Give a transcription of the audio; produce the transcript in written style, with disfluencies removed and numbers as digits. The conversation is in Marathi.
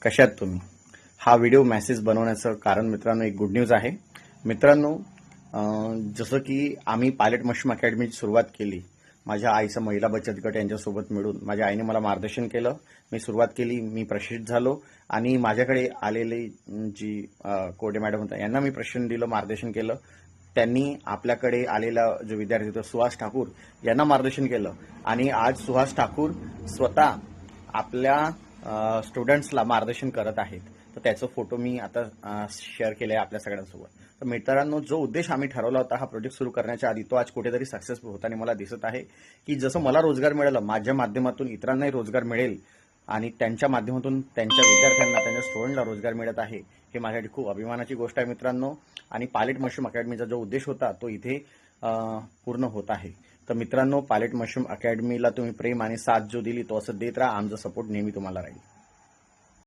कशात तुम्ही? हा व्हिडिओ मेसेज बनवण्याचं कारण मित्रांनो एक गुड न्यूज आहे. मित्रांनो, जसं की आम्ही पायलट मशरूम अकॅडमीची सुरुवात केली. माझ्या आईचा महिला बचत गट यांच्यासोबत मिळून माझ्या आईने मला मार्गदर्शन केलं. मी सुरुवात केली, मी प्रशिक्षित झालो आणि माझ्याकडे आलेले जी कोडे मॅडम होत्या यांना मी प्रशिक्षण दिलं, मार्गदर्शन केलं. त्यांनी आपल्याकडे आलेला जो विद्यार्थी होता सुहास ठाकूर यांना मार्गदर्शन केलं आणि आज सुहास ठाकूर स्वतः आपल्या स्टुडंट्सला मार्गदर्शन करत आहेत. तर त्याचा फोटो मी आता शेअर केला आहे आपल्या सगळ्यांसोबत. तर मित्रांनो, जो उद्देश आम्ही ठरवला होता हा प्रोजेक्ट सुरू करण्याच्या आधी तो आज कुठेतरी सक्सेसफुल होताना मला दिसत आहे. की जसं मला रोजगार मिळाला, माझ्या माध्यमातून इतरांनाही रोजगार मिळेल आणि त्यांच्या माध्यमातून त्यांच्या विद्यार्थ्यांना, त्यांच्या स्टुडंटला रोजगार मिळत आहे, हे माझ्यासाठी खूप अभिमानाची गोष्ट आहे मित्रांनो. आणि पायलट मशरूम अकॅडमीचा जो उद्देश होता तो इथे पूर्ण होत आहे. तर मित्रांनो, पायलट मशरूम अकॅडमीला तुम्ही प्रेम आणि साथ जो दिली तो असं देत राहा. आमचा सपोर्ट नेहमी तुम्हाला राहील.